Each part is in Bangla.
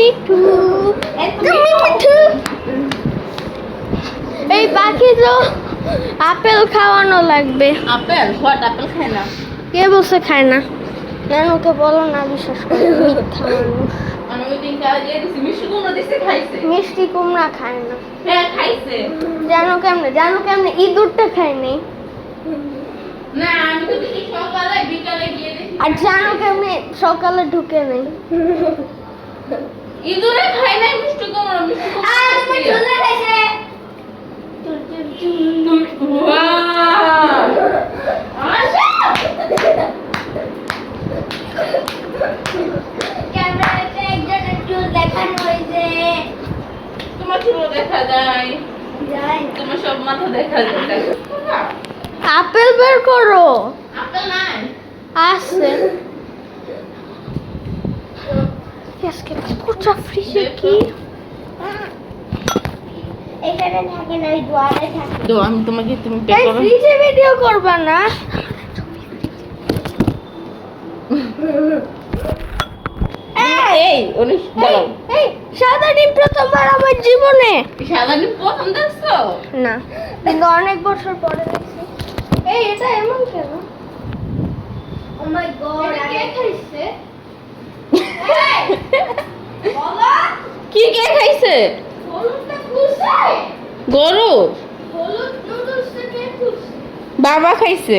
মিঠু তুমি মিঠু। এই পাখি তো আপেল খাওয়ানো লাগবে। আপেল হোয়াট আপেল খায় না? কে বলছে খায় না? নানুকে বলো না, বিশ্বাস করে মিথ্যা মানুষ। আমি ওই দিন কাজ দিয়ে দিছি মিষ্টি কুমড়া দিছি খাইছে। মিষ্টি কুমড়া খায় না। হ্যাঁ খাইছে। জানো কেমনে ইঁদুরটা খায় নাই। না আমি তো দেখি সকালে বিকালে গিয়ে দেখি। আর জানো কেমনে সকালে ঢুকে নেই। ইঁদুরে খায় নাই মিষ্টি কুমড়া তুমি চলে খাইছে। ওয়াও আশা ক্যামেরাতে একজনের চুল দেখানো হয়েছে। তোমার চুল দেখা যায়, তোমার সব মাথা দেখা যায়। আপেল বের করো। আপেল নাই আছে। আজকে কোচা ফ্রিজে কি এখানে থাকে না, ওই দুয়ারে থাকে। তো আমি তোমাকে তুমি পে এই করো। ফ্রিজে ভিডিও করবা না। এই উনিশ দাও। এই সাদা ডিম প্রথমবার আমার জীবনে। সাদা ডিম প্রথম দেখছো? না, কিন্তু অনেক বছর পরে দেখছি। এই এটা এমন কেন? ও মাই গড, কে খাইছে? এই বলো, কি কে খাইছে? হলুদটা খুলছে? গরু হলুদ নুডলসটা কে খুলছে? বাবা খাইছে।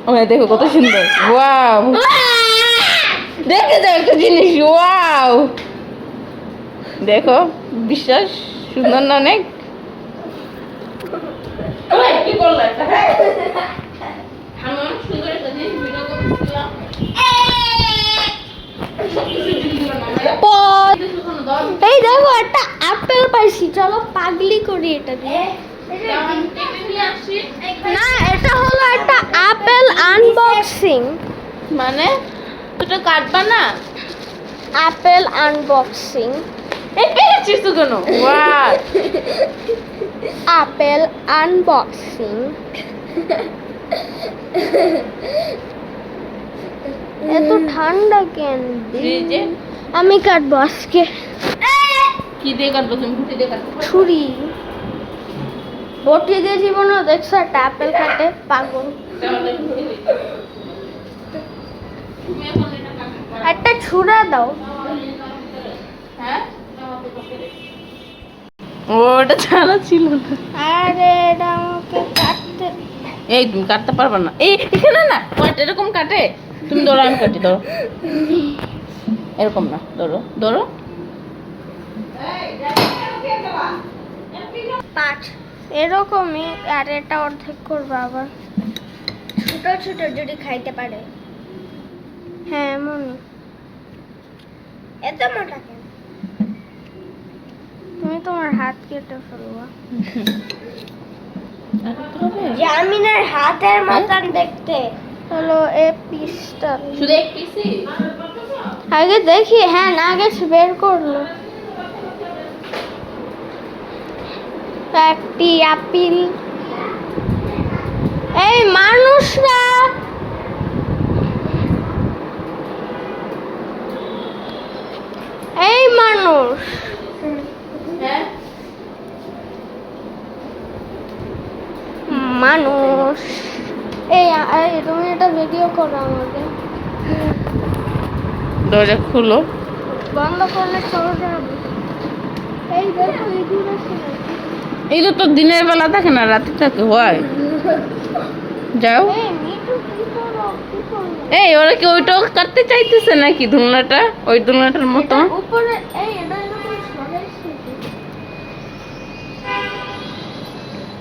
ও দেখো কত সুন্দর। ওয়াও দেখে যাও একটা জিনিস। ওয়াও দেখো বিশ্বাস সুন্দর না অনেক? কি করলো এটা? আমি অনেক সুন্দর একটা জিনিস ভিডিও করছিলাম। এই দেখো একটা আপেল পাইছি, চলো পাগলি করি এটা দিয়ে। না, এটা হলো একটা আপেল আনবক্সিং। মানে তোটা কাটবা না? Apple unboxing. এই পেয়েছিস তো কেন? Wow apple unboxing. এত ঠান্ডা কেন? ফ্রিজে আমি কাটবো আজকে। কি দিয়ে কাটবো তুমি? ঘুটি দিয়ে কাটবো? ছুরি। বটি দিয়ে জীবনও দেখছো একটা আপেল কাটে, পাগল। তাহলে ঘুটি দিয়ে। তুমি এখন এটা কাটতে পারো। একটা ছুরা দাও। হ্যাঁ ওটা ছাড়া ছিল না। আরে এটা আমাকে কাটতে। এই তুমি কাটতে পারবে না। এই এখানে না ওটা এরকম কাটে। তুমি ধরো আমি কাটি, ধরো এরকম না, ধরো ধরো। পাঁচ এরকমই, আর এটা অর্ধেক করবো আবার। ছোট ছোট যদি খাইতে পারে। হ্যাঁ এমন। এত মোটা কেন? তুমি তোমার হাত কেটে ফেলবা। জামিনের হাতের মতন দেখতে হলো এই পিসটা। শুধু এক পিসি? আগে দেখি। হ্যাঁ না গেছে, বের করলো একটি আপেল। এই মানুষরা এই মানুষ হ্যাঁ মানুষ এই তুমি এটা ভিডিও করো আমাকে। দরজা খুলো। বন্ধ করলে চলে যাবে। এই দেখো ইঁদুর আছে নাকি? এই তো দিনের বেলা থাকে না, রাতে থাকে। হয় যাও। এই মিঠু কি করো? কি করো? এই ওরা কি ওইটাও কাটতে চাইতেছে নাকি? ধুলনাটা ওই ধুলনাটার মতো। এটা উপরে এই এটা এরকম সরাইছে কি?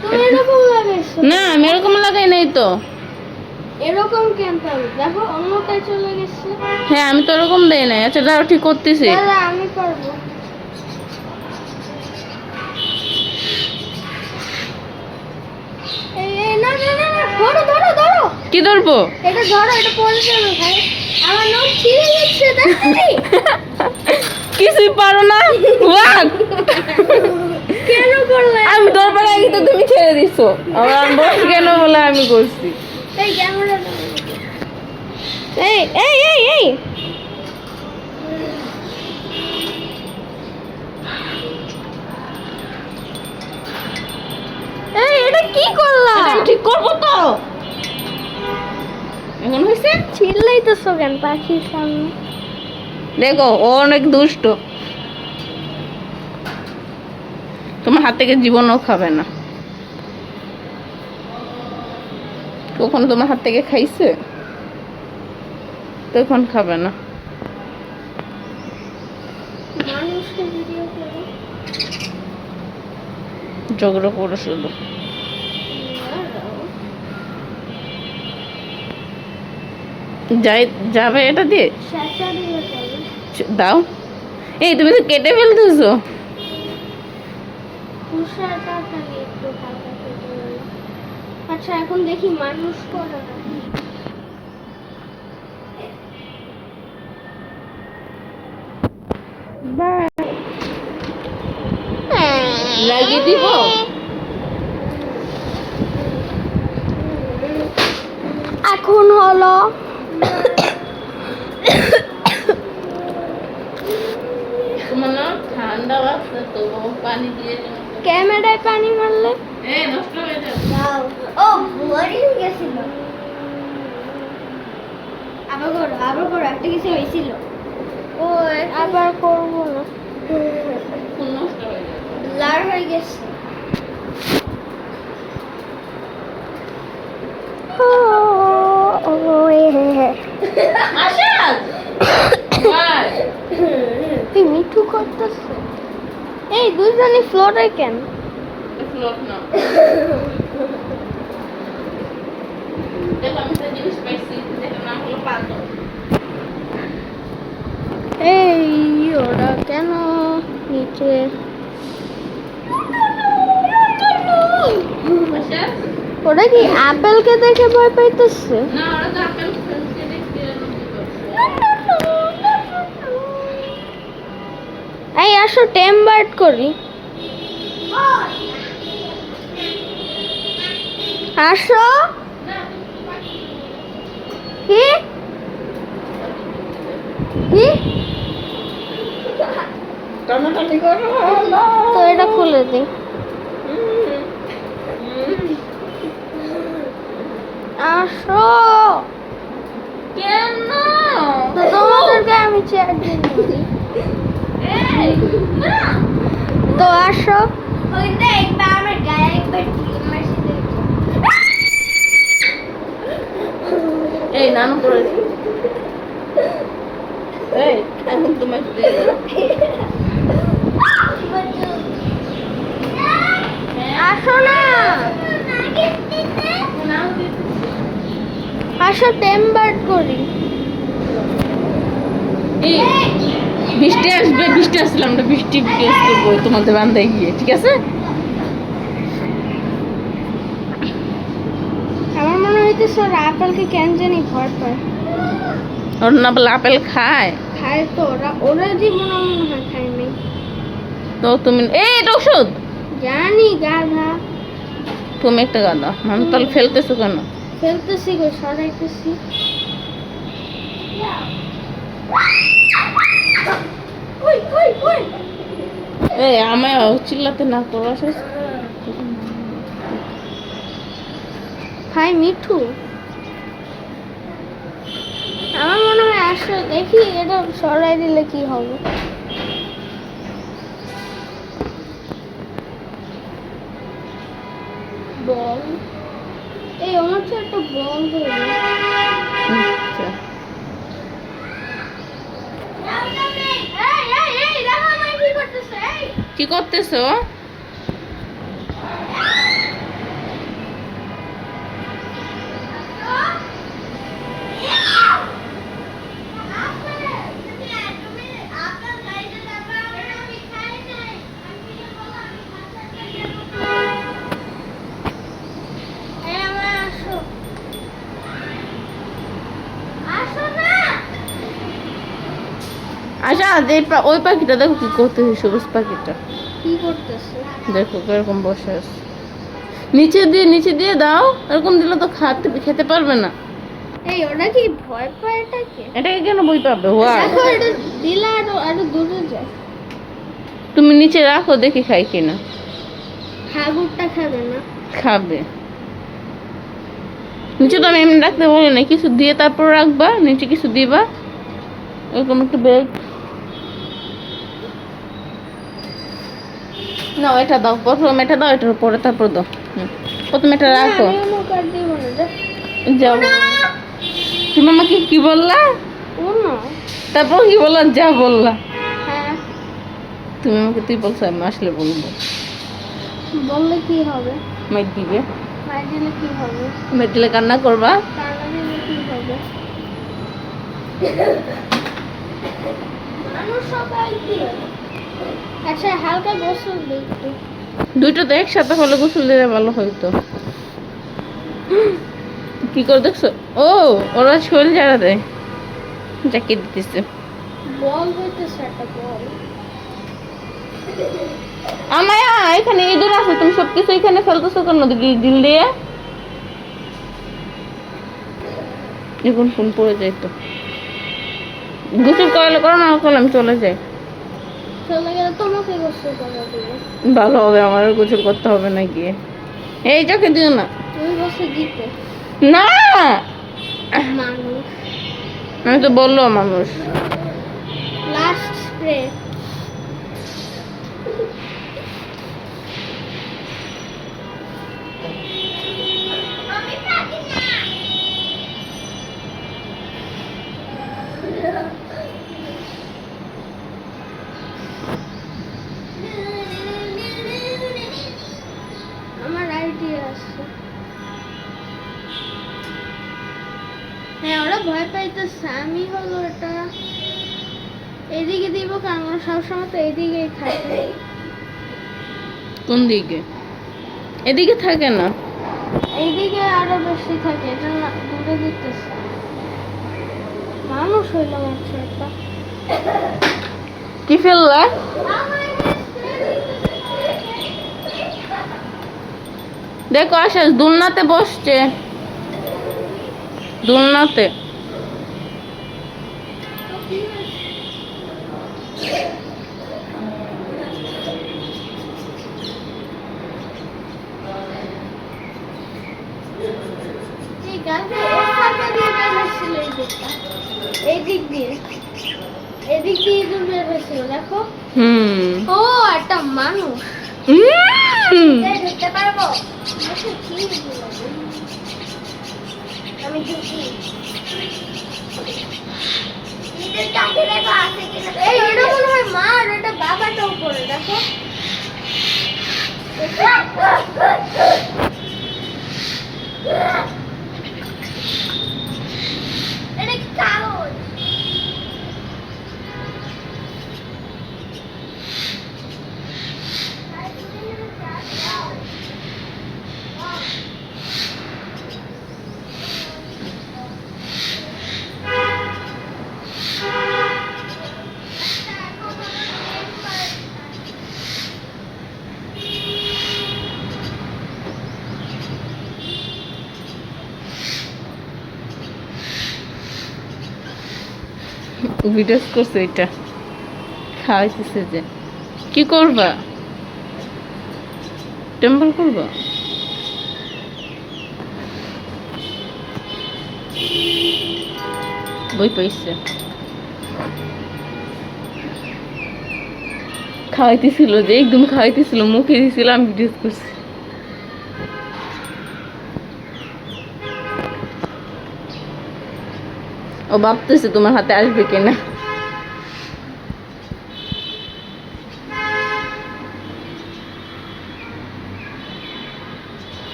তুমি এরকম লাগাইছো? না আমি এরকম লাগাই নাই তো। এরকম কেন পারো? দেখো অন্যটায় চলে গেছে। হ্যাঁ আমি তো এরকম দেই নাই। আচ্ছা দাঁড়াও ঠিক করতেছি। দাদা আমি পারবো। এই না না না না, ধরো ধরো ধরো। কি ধরবো? এটা ধরো, এটা পড়ে যাবে ভাই। আমার নখ ছিঁড়ে যাচ্ছে, দেখলি? কিছুই পারো না। What? কেন করলে? আমি ধরবার আগে তো তুমি ছেড়ে দিছো। আমার বস কেন বলে আমি করছি। এই ক্যামেরা এই এই এই এই কি করলা? এটা আমি ঠিক করবো তো। এখন হয়েছে? চিল্লাইতেছো কেন পাখির সামনে? দেখো ও অনেক দুষ্ট, তোমার হাত থেকে জীবনও খাবে না। কখনো তোমার হাত থেকে খাইছে? তখন খাবে না। মানুষকে ভিডিও করে ঝগড়া করো শুধু। যাই যাবে এটা দিয়ে শেষা দিয়ে চলে দাও। এই তুমি তো কেটে ফেলতেছো। তুষারটা খালি একটু হালকা কেটে গেল। আচ্ছা এখন দেখি মানুষ করে না। লাগিয়ে দিব। এখন হলো তোমার না ঠান্ডা লাগছে তো, পানি দিয়ে ক্যামেরায় পানি মারলে নষ্ট হয়ে যাবে। ও বোরিং গেছিল। আবার করো একটা কিছু হয়েছিল। ও আবার করবো না, ফুল নষ্ট হয়ে যাবে। ব্লার হয়ে গেছে। আশাদ ভাই তুই মিঠু করতেছ? এই দুইজনই ফ্লোরে কেন? ফ্লোর না, দেখো আমি একটা জিনিস পাইছি, যেটার নাম হলো পালক। এই ওরা কেন নিচে? আশাদ ওরা কি আপেলকে দেখে ভয় পাইতেছে? না, ওরা তো আপেল খেলতে দেখতে এরকম করছে। এই আসো টেম বার্ড করি। আসো। কি কি টানাটানি করো তো এটা খুলে দিই। আসো। কেন? তো তোমাদেরকে আমি চেয়ার দিয়ে দিই। তো আসো। এই নানু করেছি। এই এখন তোমার দিয়ে দাও। আসো না। আসো টেম বার্ড করি। এই বৃষ্টি আসবে, বৃষ্টি আসলে আমরা বৃষ্টি টেস্ট করবো তোমাদের বান্ধায় গিয়ে, ঠিক আছে? আমার মনে হইতেছে ওরা আপেলকে কেন জানি ভয় পায়। ওর না বলে আপেল খায় খায় তো ওরা জীবনে মনে হয় খায় নাই। তো তুমি এই এটা ওষুধ জানি গাধা। তুমি একটা গাদা আমি তাহলে ফেলতেছো কেন? ফেলতেছি গো, সরাইতেছি। এই আমায় চিল্লাতে না করো। হাই মিঠু, আমার মনে হয় আসো দেখি এটা সরাই দিলে কি হবে। বল এই আমার তো একটা বল হয়ে আচ্ছা কি করতেছো? আচ্ছা ওই পাখিটা দেখো কি করতেছে, সবুজ পাখিটা কি করতেছে? দেখো এরকম বসে আছে। নিচে দিয়ে দাও, এরকম দিলে তো খেতে পারবে না। এই ওরা কি ভয় পায় এটাকে? এটাকে কেন বই পাবে? দেখো এটা দিলে আরো দূরে যায়। তুমি নিচে রাখো দেখি খাই কিনা। হাগুরটা খাবে না। খাবে। নিচে তো আমি এমনি রাখতে বলি না, কিছু দিয়ে তারপর রাখবা, নিচে কিছু দিবা, এরকম একটা ব্যাগ। না এটা দাও, প্রথম এটা দাও, এটার পরে তারপর দাও। প্রথম এটা রাখো। আমি কোনো কার্ড দিব না, যা। যাও। তুমি আমাকে কি বললা? উনো। তারপর কি বললা? যা বললা। হ্যাঁ। তুমি আমাকে তুই বলছো, আমি আসলে বলবো। বললে কি হবে? মাইক দিবে। মায়ের দিলে কি হবে? মাইক দিলে কান্না করবা। কান্না দিলে কি হবে? মানুষ সবাই দিয়ে। আচ্ছা হালকা গোসল দিই একটু। দুইটা তো একসাথে হলে গোসল দিলে ভালো হইতো। কি করে দেখছো? ও ওরা শরীর ঝাড়া দেয়, জ্যাকেট দিতেছে। বল হইতেছে একটা বল। আমায়া এখানে ইঁদুর আছে, তুমি সবকিছু এখানে ফেলতেছো কেন ডিল দিয়ে? এখন ফোন পড়ে যায় তো। গোসল করলে করো, না করলে আমি চলে যাই। চলে গেলে তোমাকে গোসল করা দেবো। ভালো হবে, আমার গোসল করতে হবে না গিয়ে। এই চোখে দিও না। তুমি গোসল দিতে। না মানুষ। আমি তো বললো মানুষ। Last spray. আমার আইডিয়া আছে। হ্যাঁ ওরা ভয় পাইতেছে, আমি হলো এটা এদিকে দিব, কারণ ওরা সবসময় তো এদিকেই থাকে। কোন দিকে? এদিকে থাকে না। এইদিকে আরো বেশি থাকে, এটা দূরে দিতেছে। মানুষ হইল মাত্র একটা। কি ফেললা? দেখো আশাস দুলনাতে বসছে, দুলনাতে। ঠিক আছে, ওর ফাঁকা দিয়ে বের হচ্ছিল এই দিকটা। এই দিক দিয়ে, এদিক দিয়ে ইঁদুর বের হয়েছিল, দেখো। ও একটা মানুষ। ঢুকতে পারবো? আমি ঢুকি। এই এটা মনে হয় মা, আর এটা বাবাটা উপরে, দেখো। এটা কি কাগজ? ভিডিও করছে এটা, খাওয়াইতেছে যে। কি করবা? টেম্পল করবা? বই পাইছে, খাওয়াইতেছিল যে, একদম খাওয়াইতেছিল, মুখে দিছিল, আমি ভিডিও করছি। ও ভাবতেছে তোমার হাতে আসবে কিনা।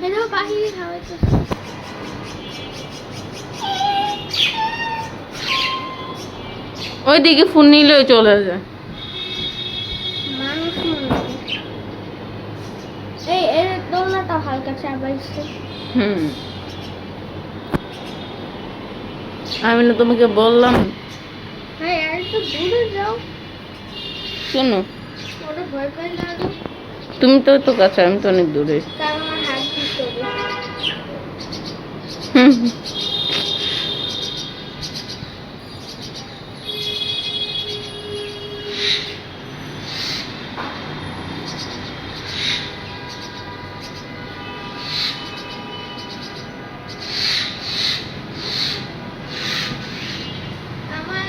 এটা বাহিরে খাওয়াইতেছে। ওইদিকে ফোন নিলেও চলে যায়। মানুষ মনে হয়। এই এর দোলনাটা হালকা চাবাইছে। আমি না তোমাকে বললাম। হ্যাঁ আর একটু দূরে যাও। শোনো, ওটা ভয় পাই লাগে। তুমি তো কাছে, আমি তো অনেক দূরে। কারণ আমার হাত ভিতরে। হুম। আমার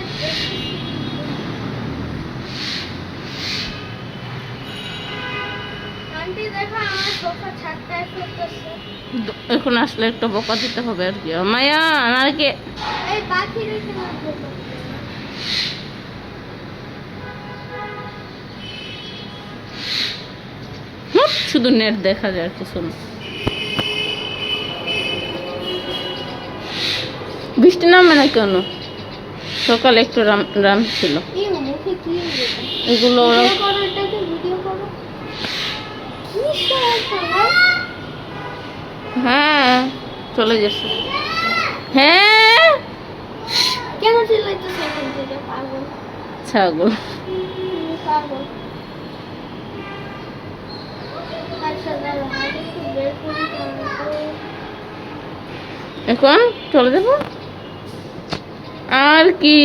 আন্টি দেখো আমার সোফা ছাদটায় ফেলতেছে। এখন আসলে একটা বকা দিতে হবে আর কি। মায়া আর কি এই পাখি রেখে রাখবো। শুধু নেট দেখা যায় আর কিছু না। বৃষ্টি নামবে না কেন? সকালে একটু রাম ছিল। এই মুখে কি এটা? এগুলো ভিডিও করো, এটাকে ভিডিও করো। কি সমস্যা? হ্যাঁ চলে যাচ্ছে। হ্যাঁ কেন চিল্লাইতেছে এখন থেকে? পাগল ছাগল। পাগল। আচ্ছা দাঁড়া, আগে একটু বের করি তারপরে। এখন চলে যাবো আর কি।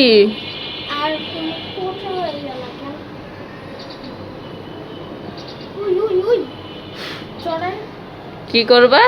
আর তুমি কোথায় হয়ে গেল কেন? উই উই উই চড়াই। কি করবা?